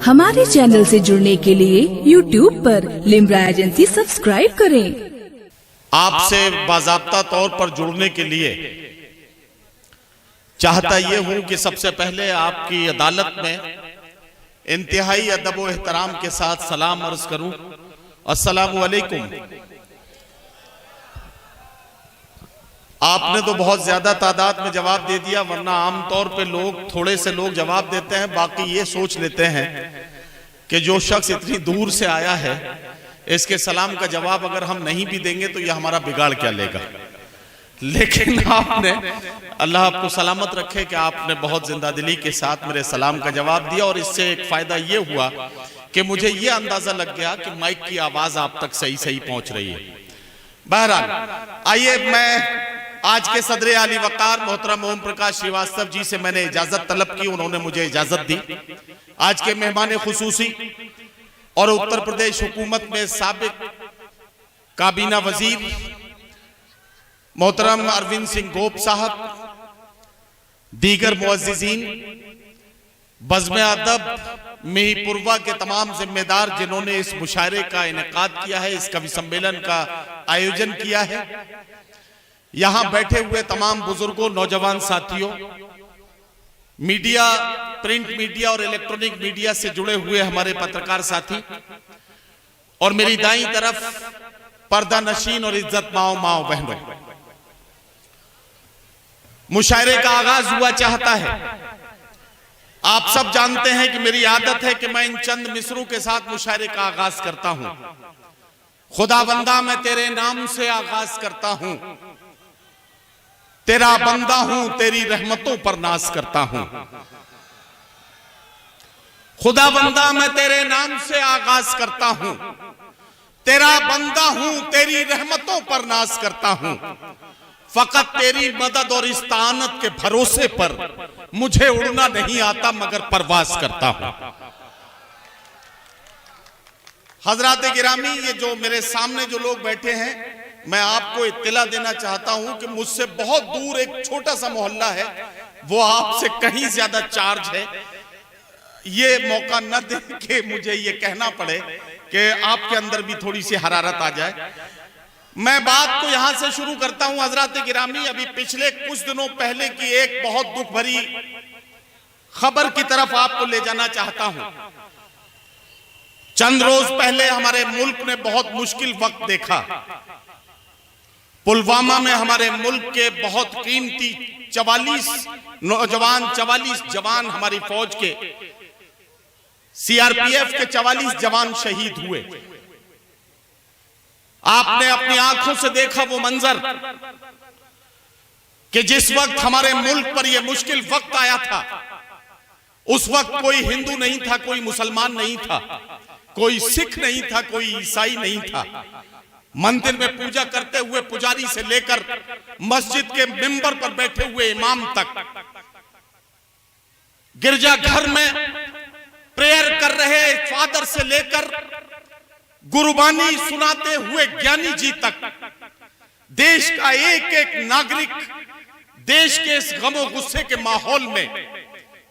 हमारे चैनल से जुड़ने के लिए YouTube पर लिम्रा एजेंसी सब्सक्राइब करें। आपसे बाज़ाब्ता तौर पर जुड़ने के लिए चाहता ये हूं कि सबसे पहले आपकी अदालत में इंतहाई अदब व एहतराम के साथ सलाम अर्ज करूं। अस्सलामु अलैकुम। आपने तो बहुत ज्यादा तादाद में जवाब दे दिया, वरना आमतौर पे लोग थोड़े से लोग जवाब देते हैं, बाकी ये सोच लेते हैं कि जो शख्स इतनी दूर से आया है इसके सलाम का जवाब अगर हम नहीं भी देंगे तो यह हमारा बिगाड़ क्या लेगा। लेकिन आपने, अल्लाह आपको सलामत रखे, कि आपने बहुत जिंदादिली के साथ मेरे सलाम का जवाब दिया और इससे एक फायदा ये हुआ कि मुझे ये अंदाजा लग गया कि माइक की आवाज आप तक सही सही पहुंच रही है। बहरहाल आइए, मैं आज के सदर आली वकार मोहतरम ओम प्रकाश श्रीवास्तव जी से मैंने इजाजत तलब की, उन्होंने मुझे इजाजत दी। आज के मेहमान खुसूसी और उत्तर प्रदेश हुकूमत में साबिक काबीना वजीर मोहतरम अरविंद सिंह गोप साहब, दीगर मुअज्जिजीन, बज़्म अदब मिहीपुरवा के तमाम जिम्मेदार जिन्होंने इस मुशायरे का इनेकाद किया है, इस कवि सम्मेलन का आयोजन किया है, यहां बैठे हुए तमाम बुजुर्गों, नौजवान साथियों, मीडिया, प्रिंट मीडिया और इलेक्ट्रॉनिक मीडिया से जुड़े हुए हमारे पत्रकार साथी, और मेरी दाईं तरफ पर्दा नशीन और इज्जत माओ बहनों, मुशायरे का आगाज हुआ चाहता है। आप सब जानते हैं कि मेरी आदत है कि मैं इन चंद मिसरों के साथ मुशायरे का आगाज करता हूं। खुदा बंदा मैं तेरे नाम से आगाज करता हूं, तेरा बंदा हूं, तेरी रहमतों पर नाज करता हूं। खुदा बंदा मैं तेरे नाम से आगाज करता हूं, तेरा बंदा हूं, तेरी रहमतों पर नाज करता हूं। फकत तेरी मदद और इस्तानत के भरोसे पर मुझे उड़ना नहीं आता, मगर परवाज करता हूं। हजरात गिरामी, ये जो मेरे सामने जो लोग बैठे हैं, मैं आपको इत्तला देना चाहता हूं कि मुझसे बहुत दूर एक छोटा सा मोहल्ला है, वो आपसे कहीं ज्यादा चार्ज है। ये मौका न दे के मुझे ये कहना पड़े कि आपके अंदर भी थोड़ी सी हरारत आ जाए। मैं बात को यहां से शुरू करता हूं। हजरात गिरामी, अभी पिछले कुछ दिनों पहले की एक बहुत दुख भरी खबर की तरफ आपको ले जाना चाहता हूं। चंद रोज पहले हमारे मुल्क ने बहुत मुश्किल वक्त देखा। पुलवामा में हमारे मुल्क के बहुत कीमती 44 जवान हमारी फौज के, सीआरपीएफ के 44 जवान शहीद हुए। आपने अपनी आंखों से देखा वो मंजर कि जिस वक्त हमारे मुल्क पर यह मुश्किल वक्त आया था, उस वक्त कोई हिंदू नहीं था, कोई मुसलमान नहीं था, कोई सिख नहीं था, कोई ईसाई नहीं था। मंदिर में पूजा करते हुए पुजारी से लेकर मस्जिद के मिंबर पर बैठे हुए इमाम तक, गिरजाघर में प्रेयर कर रहे फादर से लेकर गुरबानी सुनाते हुए ज्ञानी जी तक, देश का एक एक नागरिक देश के इस गमो गुस्से के माहौल में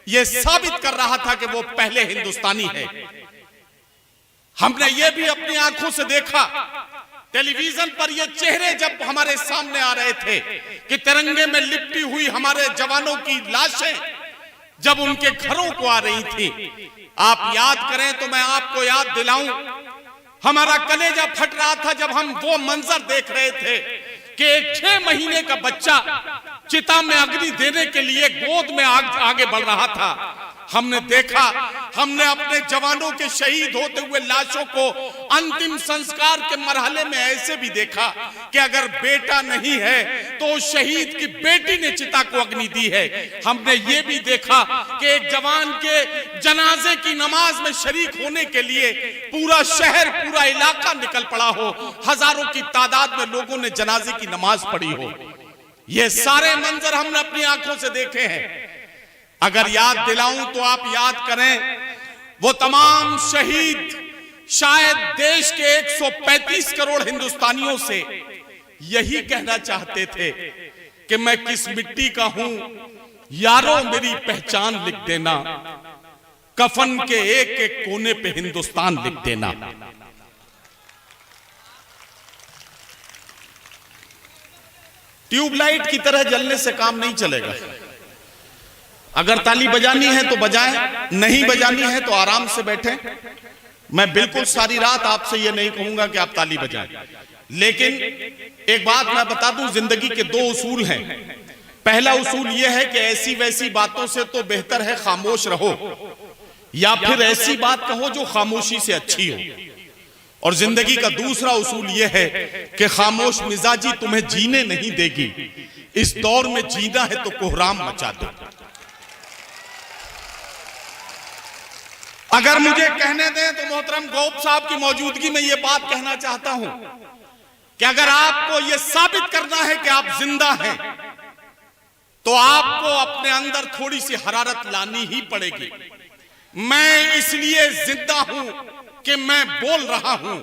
यह साबित कर रहा था कि वो पहले हिंदुस्तानी है। हमने ये भी अपनी आंखों से देखा, टेलीविजन पर ये चेहरे जब हमारे सामने आ रहे थे कि तिरंगे में लिपटी हुई हमारे जवानों की लाशें जब उनके घरों को आ रही थी। आप याद करें तो मैं आपको याद दिलाऊं, हमारा कलेजा फट रहा था जब हम वो मंजर देख रहे थे कि एक 6 महीने का बच्चा चिता में अग्नि देने के लिए गोद में आगे बढ़ रहा था। हमने देखा, हमने अपने जवानों के शहीद होते हुए लाशों को अंतिम संस्कार के मरहले में ऐसे भी देखा कि अगर बेटा नहीं है तो शहीद की बेटी ने चिता को अग्नि दी है। हमने ये भी देखा कि एक जवान के जनाजे की नमाज में शरीक होने के लिए पूरा शहर, पूरा इलाका निकल पड़ा हो, हजारों की तादाद में लोगों ने जनाजे की नमाज पढ़ी हो। ये सारे मंजर हमने अपनी आंखों से देखे हैं। अगर याद दिलाऊं तो आप याद करें, वो तमाम शहीद शायद देश के 135 करोड़ हिंदुस्तानियों से यही कहना चाहते थे कि मैं किस मिट्टी का हूं, यारों मेरी पहचान लिख देना। कफन के एक एक कोने पे हिंदुस्तान लिख देना। ट्यूबलाइट की तरह जलने से काम नहीं चलेगा। अगर ताली बजानी है तो बजाएं, नहीं बजानी है तो आराम से बैठें। मैं बिल्कुल सारी रात आपसे यह नहीं कहूंगा कि आप ताली बजाएं, लेकिन एक बात मैं बता दूं, जिंदगी के दो उसूल हैं। पहला उसूल यह है कि ऐसी वैसी बातों से तो बेहतर है खामोश रहो, या फिर ऐसी बात कहो जो खामोशी से अच्छी हो। और जिंदगी का दूसरा उसूल यह है कि खामोश मिजाजी तुम्हें जीने नहीं देगी। इस दौर में जीना है तो कोहराम मचा दो। अगर मुझे कहने दें तो मोहतरम गौब साहब की मौजूदगी में यह बात कहना चाहता हूं कि अगर आपको यह साबित करना है कि आप जिंदा हैं तो आपको अपने अंदर थोड़ी सी हरारत लानी ही पड़ेगी। मैं इसलिए जिंदा हूं कि मैं बोल रहा हूं,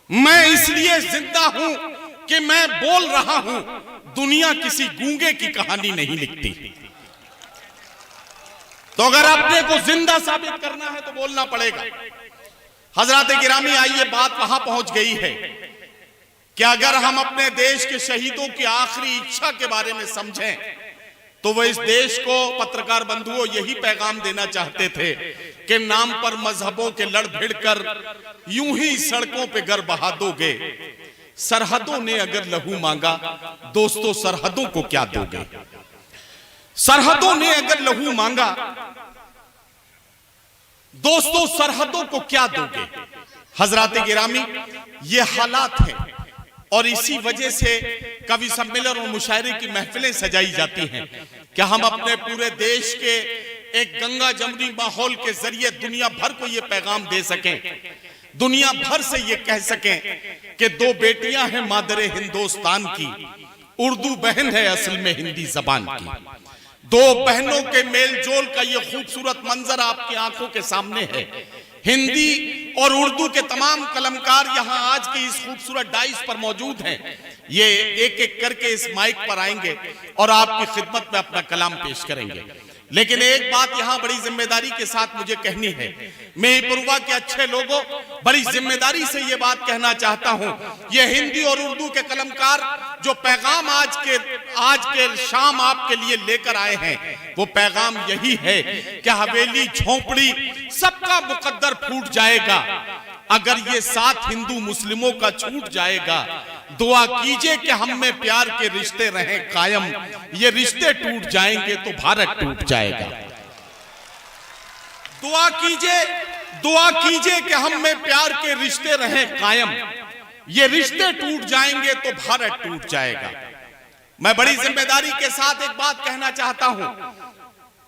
मैं इसलिए जिंदा हूं कि मैं बोल रहा हूं। दुनिया किसी गूंगे की कहानी नहीं लिखती। तो अगर अपने को जिंदा साबित करना है तो बोलना पड़ेगा। हजरात गिरामी, आइए बात वहां पहुंच गई है कि अगर हम अपने देश के शहीदों की आखिरी इच्छा के बारे में समझें तो वह इस देश को, पत्रकार बंधुओं, यही पैगाम देना चाहते थे कि नाम पर मजहबों के लड़ भिड़ कर यूं ही सड़कों पे गर बहा दोगे। सरहदों ने अगर लहू मांगा, दोस्तों सरहदों को क्या दोगे? सरहदों ने अगर लहू मांगा, दोस्तों सरहदों को क्या दोगे? हजरात गिरामी, ये हालात हैं और इसी वजह से कवि सम्मेलन और मुशायरे की महफिलें सजाई जाती हैं कि हम अपने पूरे देश के एक गंगा जमनी माहौल के जरिए दुनिया भर को ये पैगाम दे सकें, दुनिया भर से ये कह सकें कि दो बेटियां हैं मादरे हिंदुस्तान की, उर्दू बहन है असल में हिंदी जबान की। दो बहनों के मेल जोल का ये खूबसूरत मंजर आपकी आंखों के सामने है। हिंदी और उर्दू के तमाम कलमकार यहां आज की इस खूबसूरत डाइस पर मौजूद हैं। ये एक एक करके इस माइक पर आएंगे और आपकी खिदमत में अपना कलाम पेश करेंगे। लेकिन एक बात यहां बड़ी जिम्मेदारी के साथ मुझे कहनी है। मैं पुरवा के अच्छे लोगों, बड़ी जिम्मेदारी से ये बात कहना चाहता हूं, ये हिंदी और उर्दू के कलमकार जो पैगाम आज के शाम आपके लिए लेकर आए हैं, वो पैगाम यही है कि हवेली झोंपड़ी सबका मुकद्दर फूट जाएगा अगर ये साथ हिंदू मुस्लिमों का छूट जाएगा। दुआ कीजिए कि हम में प्यार के रिश्ते रहें कायम, ये रिश्ते टूट जाएंगे तो भारत टूट जाएगा। दुआ कीजिए कि हम में प्यार के रिश्ते रहें कायम, ये रिश्ते टूट जाएंगे तो भारत टूट जाएगा। मैं बड़ी जिम्मेदारी के साथ एक बात कहना चाहता हूं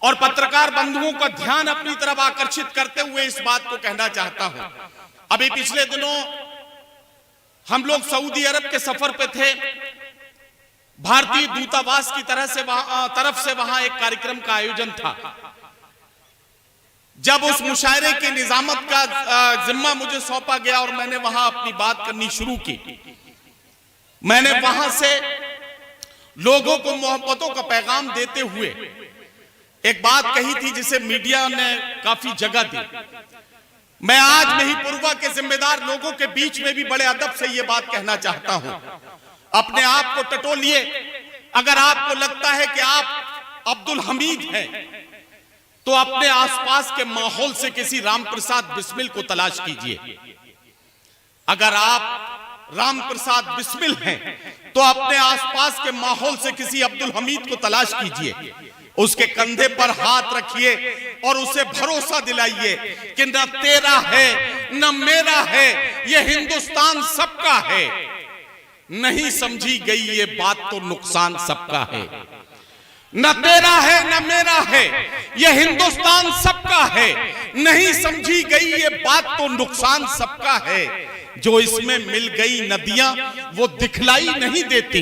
और पत्रकार बंधुओं का ध्यान अपनी तरफ आकर्षित करते हुए इस बात को कहना चाहता हूं। अभी पिछले दिनों हम लोग सऊदी अरब के सफर पे थे। भारतीय दूतावास की तरफ से वहां एक कार्यक्रम का आयोजन था। जब उस मुशायरे की निजामत का जिम्मा मुझे सौंपा गया और मैंने वहां अपनी बात करनी शुरू की, मैंने वहां से लोगों को मोहब्बतों का पैगाम देते हुए एक बात कही थी जिसे मीडिया ने काफी जगह दी। मैं आज महिपुरवा के जिम्मेदार लोगों के बीच में भी बड़े अदब से यह बात कहना चाहता हूं, अपने आप को टटोलिए। अगर आपको लगता है कि आप अब्दुल हमीद हैं तो अपने आसपास के माहौल से किसी राम प्रसाद बिस्मिल को तलाश कीजिए। अगर आप राम प्रसाद बिस्मिल हैं तो अपने आसपास के माहौल से किसी अब्दुल हमीद को तलाश कीजिए। उसके कंधे पर हाथ रखिए और उसे भरोसा दिलाइए कि न तेरा है न मेरा है, ये हिंदुस्तान सबका है। नहीं समझी गई ये बात तो नुकसान सबका है। न तेरा है न मेरा है, ये हिंदुस्तान सबका है। नहीं समझी गई ये बात तो नुकसान सबका है। जो इसमें मिल गई नदियां वो दिखलाई नहीं देती,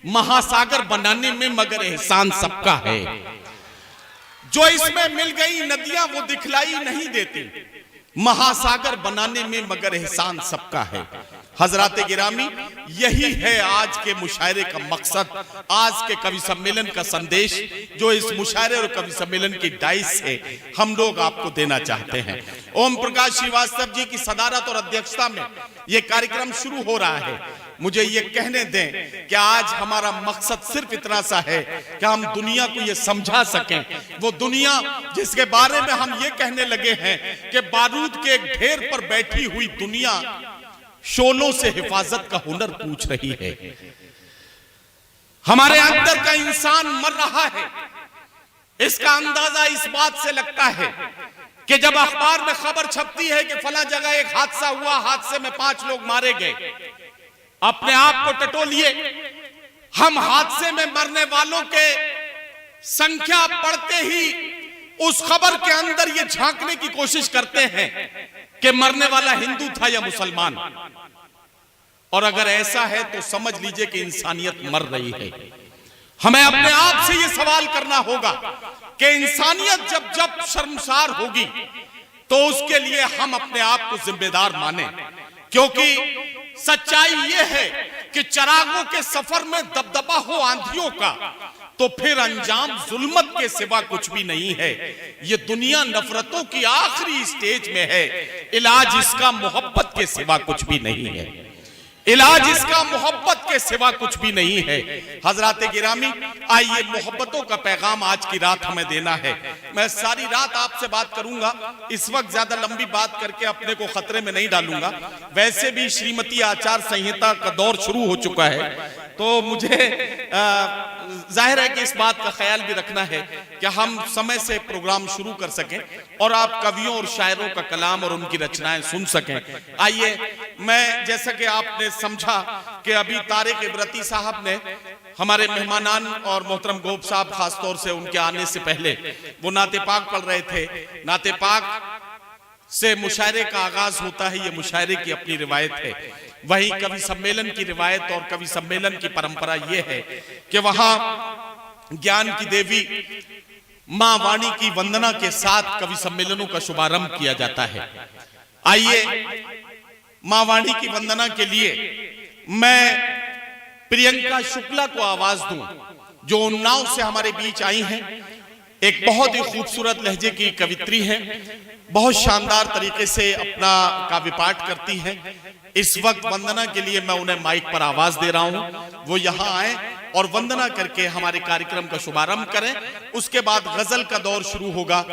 महासागर बनाने में मगर एहसान सबका है। जो इसमें मिल गई नदियां वो दिखलाई नहीं देती, महासागर बनाने में मगर एहसान सबका है। हजरात गिरामी, यही है आज के मुशायरे का मकसद, आज के कवि सम्मेलन का संदेश जो इस मुशायरे और कवि सम्मेलन की डाइस से हम लोग आपको देना चाहते हैं। ओम प्रकाश श्रीवास्तव जी की सदारत और अध्यक्षता में यह कार्यक्रम शुरू हो रहा है। मुझे ये कहने दें कि आज हमारा मकसद सिर्फ इतना सा है कि हम दुनिया को ये समझा सकें, वो दुनिया जिसके बारे में हम ये कहने लगे हैं कि बारूद के एक ढेर पर बैठी हुई दुनिया शोलों से हिफाजत का हुनर पूछ रही है। हमारे अंदर का इंसान मर रहा है। इसका अंदाजा इस बात से लगता है कि जब अखबार में खबर छपती है कि फला जगह एक हादसा हुआ, हादसे में 5 लोग मारे गए, अपने आप को टटोलिए। हम हादसे में मरने वालों के संख्या पढ़ते ही उस खबर के अंदर ये झांकने की कोशिश करते हैं कि मरने वाला हिंदू था या मुसलमान। और अगर ऐसा है तो समझ लीजिए कि इंसानियत मर रही है। हमें अपने आप से ये सवाल करना होगा कि इंसानियत जब जब शर्मसार होगी तो उसके लिए हम अपने आप को जिम्मेदार माने, क्योंकि सच्चाई यह है कि चरागों के सफर में दबदबा हो आंधियों का तो फिर अंजाम जुल्मत के सिवा कुछ भी नहीं है। ये दुनिया नफरतों की आखिरी स्टेज में है। इलाज इसका मोहब्बत के सिवा कुछ भी नहीं है। इलाज इसका मोहब्बत के सिवा कुछ भी नहीं है। हजरात गिरामी, आइए मोहब्बतों का पैगाम आज की रात हमें देना है। मैं सारी रात आपसे बात करूंगा, इस वक्त ज्यादा लंबी बात करके अपने को खतरे में नहीं डालूंगा। वैसे भी श्रीमती आचार संहिता का दौर शुरू हो चुका है, तो मुझे जाहिर है कि इस बात का ख्याल भी रखना है कि हम समय से प्रोग्राम शुरू कर सकें और आप कवियों और शायरों का कलाम और उनकी रचनाएं सुन सकें। आइए, मैं जैसा कि आपने समझा कि अभी तारिक इबरती साहब ने हमारे मेहमानान और मोहतरम गोप साहब खासतौर से उनके आने से पहले वो नाते पाक पढ़ रहे थे। नाते पाक से मुशायरे का आगाज होता है, ये मुशायरे की अपनी रिवायत है। वही कवि सम्मेलन की रिवायत और कवि सम्मेलन की परंपरा ये है कि वहां ज्ञान की देवी मां वाणी की वंदना के साथ कवि सम्मेलनों का शुभारंभ किया जाता है। आइए, मां वाणी की वंदना के लिए मैं प्रियंका शुक्ला को आवाज दूं, जो उन्नाव से हमारे बीच आई हैं। एक बहुत ही खूबसूरत लहजे की कवित्री है, बहुत शानदार तरीके से अपना काव्य पाठ करती हैं। इस वक्त वंदना के लिए मैं उन्हें माइक पर आवाज दे रहा हूं, वो यहां आए और वंदना करके हमारे कार्यक्रम का शुभारंभ करें। उसके बाद गजल का दौर शुरू होगा।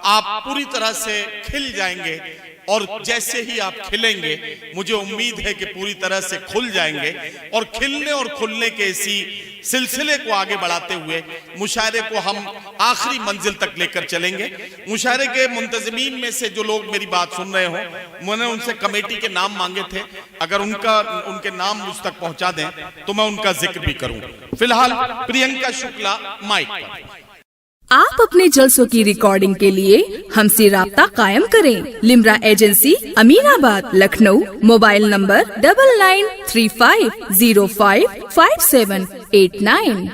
आप पूरी तरह से खिल जाएंगे और जैसे ही आप खिलेंगे, मुझे उम्मीद है कि पूरी तरह से खुल जाएंगे और खिलने और खुलने के इसी सिलसिले को आगे बढ़ाते हुए मुशायरे को हम आखिरी मंजिल तक लेकर चलेंगे। मुशायरे के मुंतज़मीन में से जो लोग मेरी बात सुन रहे हो, मैंने उनसे कमेटी के नाम मांगे थे, अगर उनके नाम मुझ तक पहुंचा दें तो मैं उनका जिक्र भी करूं। फिलहाल प्रियंका शुक्ला माइक पर। आप अपने जलसों की रिकॉर्डिंग के लिए हमसे राब्ता कायम करें। Limra agency, Aminabad, Lucknow. Mobile number 9935055789।